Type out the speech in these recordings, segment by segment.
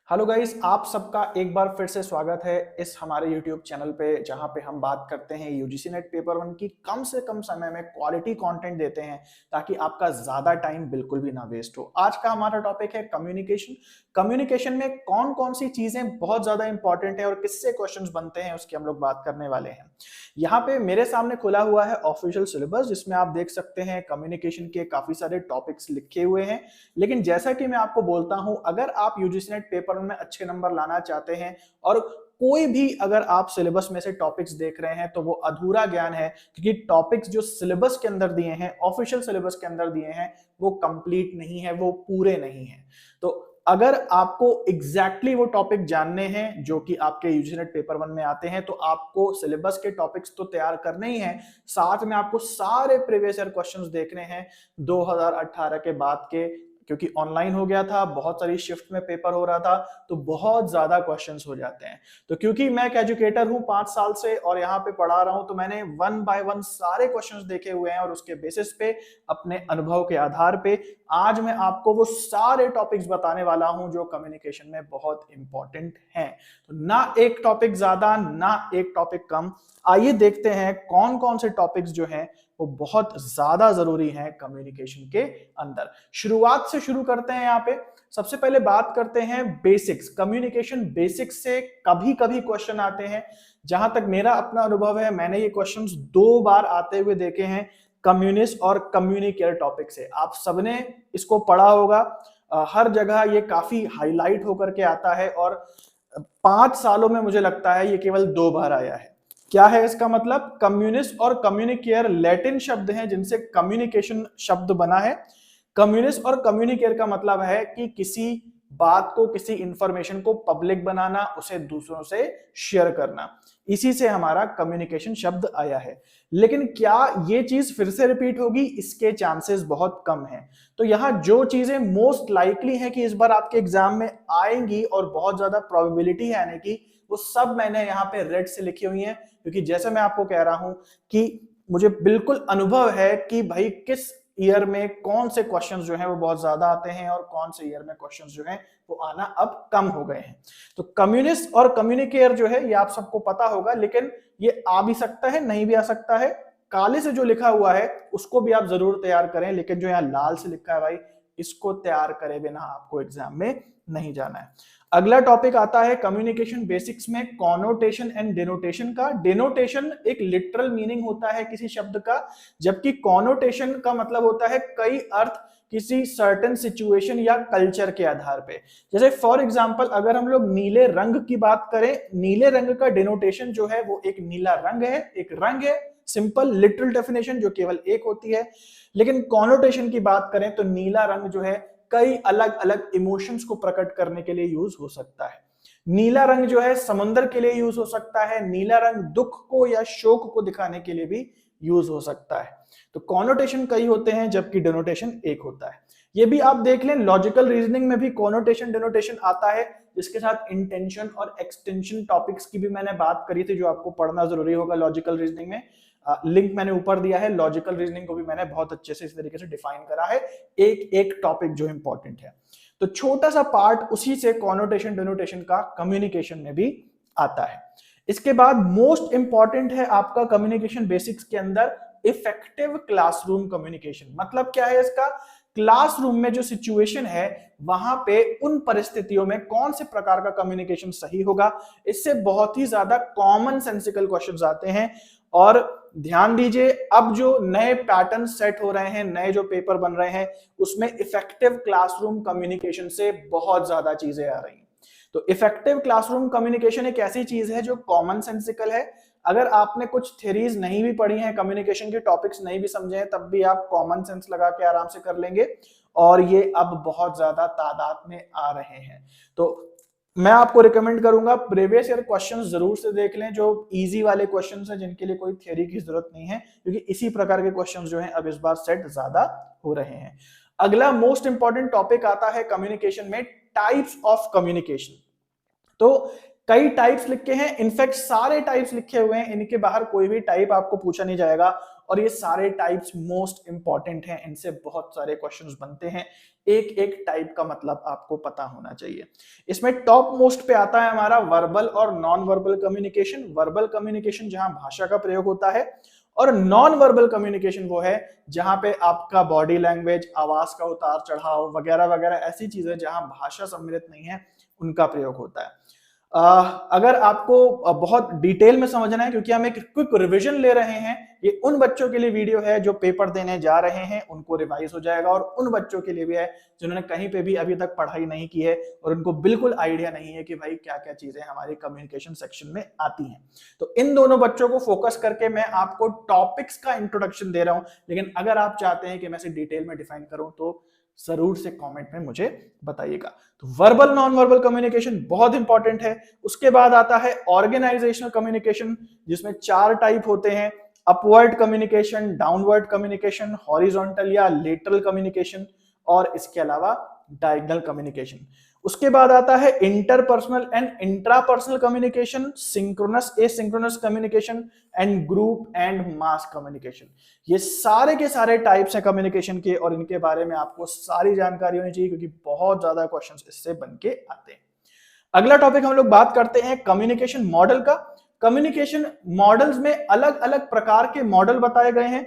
Hello guys, आप सबका एक बार फिर से स्वागत है इस हमारे YouTube चैनल पे, जहां पे हम बात करते हैं यूजीसी नेट पेपर वन की। कम से कम समय में क्वालिटी कंटेंट देते हैं ताकि आपका ज्यादा टाइम बिल्कुल भी ना वेस्ट हो। आज का हमारा टॉपिक है कम्युनिकेशन। कम्युनिकेशन में कौन कौन सी चीजें बहुत ज्यादा इंपॉर्टेंट है और किससे क्वेश्चंस बनते हैं, उसकी हम लोग बात करने वाले हैं। यहाँ पे मेरे सामने खुला हुआ है ऑफिशियल सिलेबस, जिसमें आप देख सकते हैं कम्युनिकेशन के काफी सारे टॉपिक्स लिखे हुए हैं। लेकिन जैसा कि मैं आपको बोलता हूं, अगर आप यूजीसी नेट पेपर में अच्छे नंबर लाना चाहते हैं और कोई भी अगर आप सिलेबस में से टॉपिक्स देख रहे हैं तो वो अधूरा ज्ञान है, क्योंकि टॉपिक्स जो सिलेबस के अंदर दिए हैं, ऑफिशियल सिलेबस के अंदर दिए हैं, वो कंप्लीट नहीं है, वो पूरे नहीं है। तो अगर आपको एग्जैक्टली वो टॉपिक जानने हैं जो कि आपके यूजीसी नेट पेपर वन में आते हैं, तो आपको सिलेबस के टॉपिक्स तो तैयार करने ही हैं, साथ में आपको सारे प्रीवियस ईयर क्वेश्चंस देखने हैं 2018 के बाद के, क्योंकि ऑनलाइन हो गया था, बहुत सारी शिफ्ट में पेपर हो रहा था, तो बहुत ज्यादा क्वेश्चंस हो जाते हैं। तो क्योंकि मैं एक एजुकेटर हूं 5 साल से और यहाँ पे पढ़ा रहा हूं, तो मैंने वन बाय वन सारे क्वेश्चंस देखे हुए हैं और उसके बेसिस पे, अपने अनुभव के आधार पे आज मैं आपको वो सारे टॉपिक्स बताने वाला हूं जो कम्युनिकेशन में बहुत इंपॉर्टेंट हैं। तो ना एक टॉपिक ज्यादा ना एक टॉपिक कम, आइए देखते हैं कौन कौन से टॉपिक्स जो हैं वो बहुत ज्यादा जरूरी हैं कम्युनिकेशन के अंदर। शुरुआत से शुरू करते हैं। यहाँ पे सबसे पहले बात करते हैं बेसिक्स। कम्युनिकेशन बेसिक्स से कभी कभी क्वेश्चन आते हैं। जहां तक मेरा अपना अनुभव है, मैंने ये क्वेश्चंस 2 बार आते हुए देखे हैं कम्युनिस्ट और कम्युनिकेटर टॉपिक से। आप सबने इसको पढ़ा होगा, हर जगह ये काफी हाईलाइट होकर के आता है और 5 सालों में मुझे लगता है ये केवल 2 बार आया है। क्या है इसका मतलब? कम्युनिस्ट और कम्युनिकेयर लैटिन शब्द हैं जिनसे कम्युनिकेशन शब्द बना है। कम्युनिस्ट और कम्युनिकेयर का मतलब है कि किसी बात को, किसी इंफॉर्मेशन को पब्लिक बनाना, उसे दूसरों से शेयर करना, इसी से हमारा कम्युनिकेशन शब्द आया है। लेकिन क्या ये चीज फिर से रिपीट होगी? इसके चांसेस बहुत कम हैं। तो यहां जो चीजें मोस्ट लाइकली है कि इस बार आपके एग्जाम में आएंगी और बहुत ज्यादा प्रोबेबिलिटी है आने की, वो सब मैंने यहाँ पे रेड से लिखी हुई है, क्योंकि जैसे मैं आपको कह रहा हूं कि मुझे बिल्कुल अनुभव है कि भाई किस ईयर में कौन से क्वेश्चंस जो हैं वो बहुत ज्यादा आते हैं और कौन से ईयर में क्वेश्चंस जो हैं वो आना अब कम हो गए हैं। तो कम्युनिस्ट और कम्युनिकेयर जो है ये आप सबको पता होगा, लेकिन ये आ भी सकता है, नहीं भी आ सकता है। काले से जो लिखा हुआ है उसको भी आप जरूर तैयार करें, लेकिन जो यहाँ लाल से लिखा है भाई, इसको तैयार करे बिना आपको एग्जाम में नहीं जाना है। अगला टॉपिक आता है कम्युनिकेशन बेसिक्स में कॉनोटेशन एंड डिनोटेशन का। डिनोटेशन एक लिटरल मीनिंग होता है किसी शब्द का, जबकि कॉनोटेशन का मतलब होता है कई अर्थ किसी सर्टेन सिचुएशन या कल्चर के आधार पे। जैसे फॉर एग्जांपल अगर हम लोग नीले रंग की बात करें, नीले रंग का डिनोटेशन जो है वो एक नीला रंग है, एक रंग है, सिंपल लिटरल डेफिनेशन जो केवल एक होती है। लेकिन कॉनोटेशन की बात करें तो नीला रंग जो है कई अलग अलग इमोशंस को प्रकट करने के लिए यूज हो सकता है। नीला रंग जो है समुद्र के लिए यूज हो सकता है, नीला रंग दुख को या शोक को दिखाने के लिए भी यूज हो सकता है। तो कॉनोटेशन कई होते हैं जबकि डिनोटेशन एक होता है। ये भी आप देख लें, लॉजिकल रीजनिंग में भी कॉनोटेशन डिनोटेशन आता है, जिसके साथ इंटेंशन और एक्सटेंशन टॉपिक्स की भी मैंने बात करी थी, जो आपको पढ़ना जरूरी होगा लॉजिकल रीजनिंग में। लिंक मैंने ऊपर दिया है, लॉजिकल रीजनिंग को भी मैंने बहुत अच्छे से इस तरीके से डिफाइन करा है, एक एक टॉपिक जो इंपॉर्टेंट है। तो छोटा सा पार्ट उसी से कॉनोटेशन डिनोटेशन का कम्युनिकेशन में भी आता है। इसके बाद मोस्ट इंपॉर्टेंट है आपका कम्युनिकेशन बेसिक्स के अंदर इफेक्टिव क्लासरूम कम्युनिकेशन। मतलब क्या है इसका? क्लासरूम में जो सिचुएशन है वहां पे उन परिस्थितियों में कौन से प्रकार का कम्युनिकेशन सही होगा। इससे बहुत ही ज्यादा कॉमन सेंसिकल क्वेश्चंस आते हैं। और ध्यान दीजिए, अब जो नए पैटर्न सेट हो रहे हैं, नए जो पेपर बन रहे हैं, उसमें इफेक्टिव क्लासरूम कम्युनिकेशन से बहुत ज्यादा चीजें आ रही हैं। तो इफेक्टिव क्लासरूम कम्युनिकेशन एक ऐसी चीज है जो कॉमन सेंसिकल है। अगर आपने कुछ थ्योरीज नहीं भी पढ़ी हैं, कम्युनिकेशन के टॉपिक्स नहीं भी समझे हैं, तब भी आप कॉमन सेंस लगा के आराम से कर लेंगे। और ये अब बहुत ज्यादा तादाद में आ रहे हैं। तो मैं आपको रिकमेंड करूंगा प्रीवियस ईयर क्वेश्चंस जरूर से देख लें, जो इजी वाले क्वेश्चंस हैं, जिनके लिए कोई थ्योरी की जरूरत नहीं है, क्योंकि इसी प्रकार के क्वेश्चंस जो हैं अब इस बार सेट ज्यादा हो रहे हैं। अगला मोस्ट इंपॉर्टेंट टॉपिक आता है कम्युनिकेशन में टाइप्स ऑफ कम्युनिकेशन। तो कई टाइप्स लिखे हैं, इनफैक्ट सारे टाइप्स लिखे हुए हैं, इनके बाहर कोई भी टाइप आपको पूछा नहीं जाएगा। और ये सारे टाइप्स मोस्ट इंपॉर्टेंट हैं, इनसे बहुत सारे क्वेश्चंस बनते हैं, एक एक टाइप का मतलब आपको पता होना चाहिए। इसमें टॉप मोस्ट पे आता है हमारा वर्बल और non verbal communication. Verbal communication जहां भाषा का प्रयोग होता है, और नॉन वर्बल कम्युनिकेशन वो है जहां पे आपका बॉडी लैंग्वेज, आवाज का उतार चढ़ाव वगैरह वगैरह ऐसी चीजें जहां भाषा सम्मिलित नहीं है उनका प्रयोग होता है। अगर आपको बहुत डिटेल में समझना है, क्योंकि हम एक क्विक रिवीजन ले रहे हैं, ये उन बच्चों के लिए वीडियो है जो पेपर देने जा रहे हैं, उनको रिवाइज हो जाएगा, और उन बच्चों के लिए भी है जिन्होंने कहीं पे भी अभी तक पढ़ाई नहीं की है और उनको बिल्कुल आइडिया नहीं है कि भाई क्या क्या चीजें हमारे कम्युनिकेशन सेक्शन में आती हैं। तो इन दोनों बच्चों को फोकस करके मैं आपको टॉपिक्स का इंट्रोडक्शन दे रहा हूं, लेकिन अगर आप चाहते हैं कि मैं इसे डिटेल में डिफाइन करूं तो जरूर से कमेंट में मुझे बताइएगा। तो वर्बल नॉन वर्बल कम्युनिकेशन बहुत इंपॉर्टेंट है। उसके बाद आता है ऑर्गेनाइजेशनल कम्युनिकेशन, जिसमें 4 टाइप होते हैं: upward communication, downward communication, horizontal या लेटरल कम्युनिकेशन, और इसके अलावा डायगोनल कम्युनिकेशन। उसके बाद आता है interpersonal and intrapersonal communication, synchronous asynchronous communication, and group and mass communication. ये सारे के सारे टाइप्स हैं कम्युनिकेशन के, और इनके बारे में आपको सारी जानकारी होनी चाहिए, क्योंकि बहुत ज्यादा क्वेश्चंस इससे बन के आते हैं। अगला टॉपिक हम लोग बात करते हैं कम्युनिकेशन मॉडल का। कम्युनिकेशन मॉडल्स में अलग अलग प्रकार के मॉडल बताए गए हैं।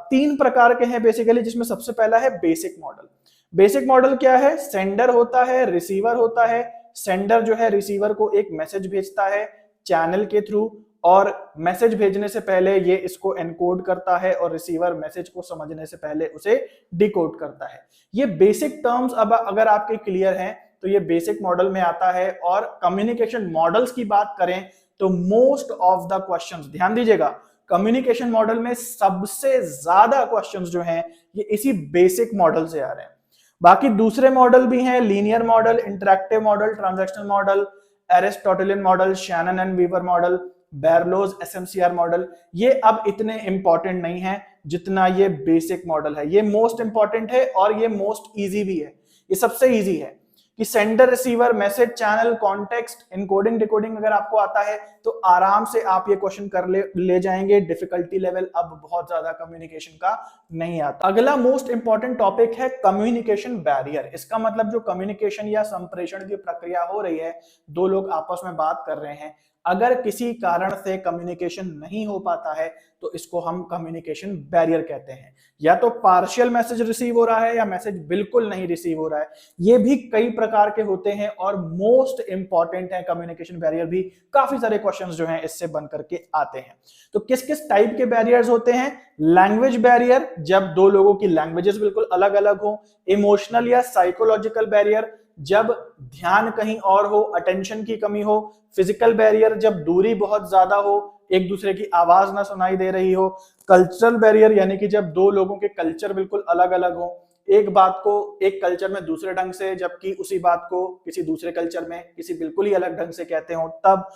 3 प्रकार के हैं बेसिकली, जिसमें सबसे पहला है बेसिक मॉडल। बेसिक मॉडल क्या है? सेंडर होता है, रिसीवर होता है। सेंडर जो है रिसीवर को एक मैसेज भेजता है चैनल के थ्रू, और मैसेज भेजने से पहले ये इसको एनकोड करता है, और रिसीवर मैसेज को समझने से पहले उसे डिकोड करता है। ये बेसिक टर्म्स अब अगर आपके क्लियर हैं तो ये बेसिक मॉडल में आता है। और कम्युनिकेशन मॉडल्स की बात करें तो मोस्ट ऑफ द क्वेश्चंस, ध्यान दीजिएगा, कम्युनिकेशन मॉडल में सबसे ज्यादा क्वेश्चंस जो हैं ये इसी बेसिक मॉडल से आ रहे हैं। बाकी दूसरे मॉडल भी हैं: linear model, interactive model, transactional model, Aristotelian model, Shannon and Weaver model, Berlo's SMCR model. ये अब इतने इंपॉर्टेंट नहीं है जितना ये बेसिक मॉडल है। ये मोस्ट इंपॉर्टेंट है और ये मोस्ट इजी भी है। ये सबसे इजी है कि sender, receiver, message, channel, context, encoding, decoding अगर आपको आता है तो आराम से आप ये क्वेश्चन कर ले जाएंगे। डिफिकल्टी लेवल अब बहुत ज्यादा कम्युनिकेशन का नहीं आता। अगला मोस्ट इंपॉर्टेंट टॉपिक है कम्युनिकेशन बैरियर। इसका मतलब जो कम्युनिकेशन या संप्रेषण की प्रक्रिया हो रही है, 2 लोग आपस में बात कर रहे हैं, अगर किसी कारण से कम्युनिकेशन नहीं हो पाता है तो इसको हम कम्युनिकेशन बैरियर कहते हैं। या तो पार्शियल मैसेज रिसीव हो रहा है या मैसेज बिल्कुल नहीं रिसीव हो रहा है। ये भी कई प्रकार के होते हैं और मोस्ट इंपॉर्टेंट है कम्युनिकेशन बैरियर भी। काफी सारे क्वेश्चंस जो हैं इससे बन करके आते हैं। तो किस किस टाइप के बैरियर्स होते हैं? लैंग्वेज बैरियर, जब 2 लोगों की लैंग्वेजेस बिल्कुल अलग अलग हो। इमोशनल या साइकोलॉजिकल बैरियर, जब ध्यान कहीं और हो, अटेंशन की कमी हो। फिजिकल बैरियर, जब दूरी बहुत ज्यादा हो, एक दूसरे की आवाज ना सुनाई दे रही हो। कल्चरल बैरियर, यानी कि जब 2 लोगों के कल्चर बिल्कुल अलग अलग हो, एक बात को एक कल्चर में दूसरे ढंग से, जबकि उसी बात को किसी दूसरे कल्चर में किसी बिल्कुल ही अलग ढंग से कहते हो तब।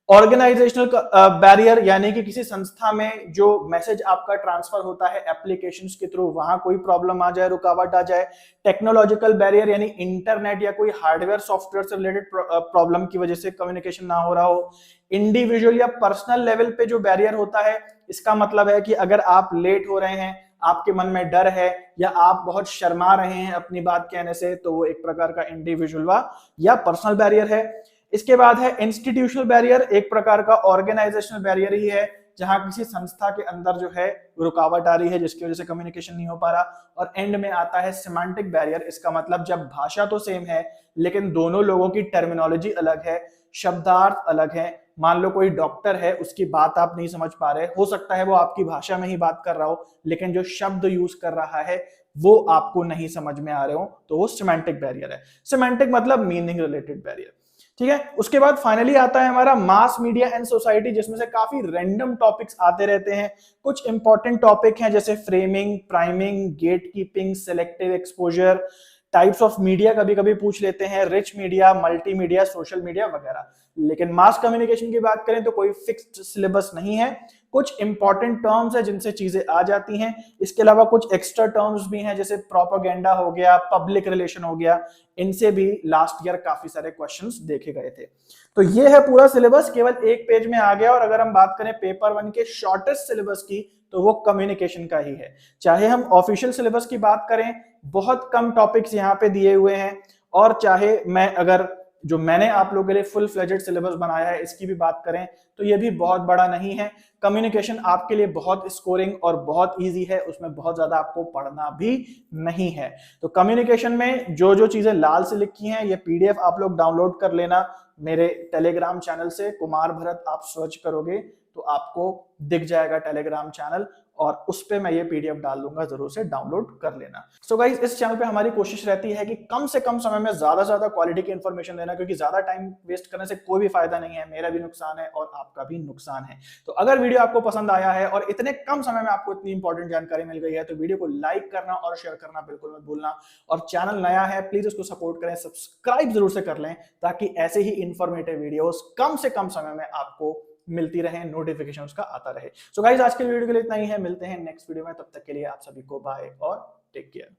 ऑर्गेनाइजेशनल बैरियर, यानी कि किसी संस्था में जो मैसेज आपका ट्रांसफर होता है एप्लीकेशंस के थ्रू, वहां कोई प्रॉब्लम आ जाए, रुकावट आ जाए। टेक्नोलॉजिकल बैरियर, यानी इंटरनेट या कोई हार्डवेयर सॉफ्टवेयर से रिलेटेड प्रॉब्लम की वजह से कम्युनिकेशन ना हो रहा हो। इंडिविजुअल या पर्सनल लेवल पे जो बैरियर होता है, इसका मतलब है कि अगर आप लेट हो रहे हैं, आपके मन में डर है, या आप बहुत शर्मा रहे हैं अपनी बात कहने से, तो वो एक प्रकार का इंडिविजुअल या पर्सनल बैरियर है। इसके बाद है इंस्टीट्यूशनल बैरियर, एक प्रकार का ऑर्गेनाइजेशनल बैरियर ही है, जहां किसी संस्था के अंदर जो है रुकावट आ रही है जिसकी वजह से कम्युनिकेशन नहीं हो पा रहा। और एंड में आता है सिमेंटिक बैरियर। इसका मतलब जब भाषा तो सेम है लेकिन दोनों लोगों की टर्मिनोलॉजी अलग है, शब्दार्थ अलग है। मान लो कोई डॉक्टर है, उसकी बात आप नहीं समझ पा रहे, हो सकता है वो आपकी भाषा में ही बात कर रहा हो लेकिन जो शब्द यूज कर रहा है वो आपको नहीं समझ में आ रहे हो, तो वो सिमेंटिक बैरियर है। सिमेंटिक मतलब मीनिंग रिलेटेड बैरियर, ठीक है। उसके बाद फाइनली आता है हमारा मास मीडिया एंड सोसाइटी, जिसमें से काफी रैंडम टॉपिक्स आते रहते हैं। कुछ इंपॉर्टेंट टॉपिक हैं जैसे framing, priming, gate keeping, selective exposure, types of media कभी कभी पूछ लेते हैं, rich media, multimedia, social media वगैरह। लेकिन मास कम्युनिकेशन की बात करें तो कोई फिक्स्ड सिलेबस नहीं है। कुछ इंपॉर्टेंट टर्म्स है जिनसे चीजें आ जाती हैं। इसके अलावा कुछ एक्स्ट्रा टर्म्स भी हैं जैसे प्रोपेगेंडा हो गया, पब्लिक रिलेशन हो गया, इनसे भी लास्ट ईयर काफी सारे क्वेश्चंस देखे गए थे। तो ये है पूरा सिलेबस, केवल एक पेज में आ गया। और अगर हम बात करें पेपर 1 के शॉर्टेस्ट सिलेबस की तो वो कम्युनिकेशन का ही है। चाहे हम ऑफिशियल सिलेबस की बात करें, बहुत कम टॉपिक्स यहाँ पे दिए हुए हैं, और चाहे मैं अगर जो मैंने आप लोगों के लिए फुल फ्लेजेड सिलेबस बनाया है इसकी भी बात करें, तो ये भी बहुत बड़ा नहीं है। कम्युनिकेशन आपके लिए बहुत स्कोरिंग और बहुत इजी है, उसमें बहुत ज्यादा आपको पढ़ना भी नहीं है। तो कम्युनिकेशन में जो जो चीजें लाल से लिखी हैं, ये पीडीएफ आप लोग डाउनलोड कर लेना मेरे टेलीग्राम चैनल से। कुमार भरत आप सर्च करोगे तो आपको दिख जाएगा टेलीग्राम चैनल, और उस पे मैं ये पीडीएफ डाल दूंगा, जरूर से डाउनलोड कर लेना। सो गाइस, इस चैनल पे हमारी कोशिश रहती है कि कम से कम समय में ज्यादा से ज्यादा क्वालिटी की इंफॉर्मेशन देना, क्योंकि ज्यादा टाइम वेस्ट करने से कोई भी फायदा नहीं है, मेरा भी नुकसान है और आपका भी नुकसान है। तो अगर वीडियो आपको पसंद आया है और इतने कम समय में आपको इतनी इंपॉर्टेंट जानकारी मिल गई है, तो वीडियो को लाइक करना और शेयर करना बिल्कुल मत भूलना। और चैनल नया है, प्लीज उसको सपोर्ट करें, सब्सक्राइब जरूर से कर लें, ताकि ऐसे ही इंफॉर्मेटिव वीडियोस कम से कम समय में आपको मिलती रहे, नोटिफिकेशन उसका आता रहे। सो गाइस, आज के वीडियो के लिए इतना ही है, मिलते हैं नेक्स्ट वीडियो में, तब तक के लिए आप सभी को बाय और टेक केयर।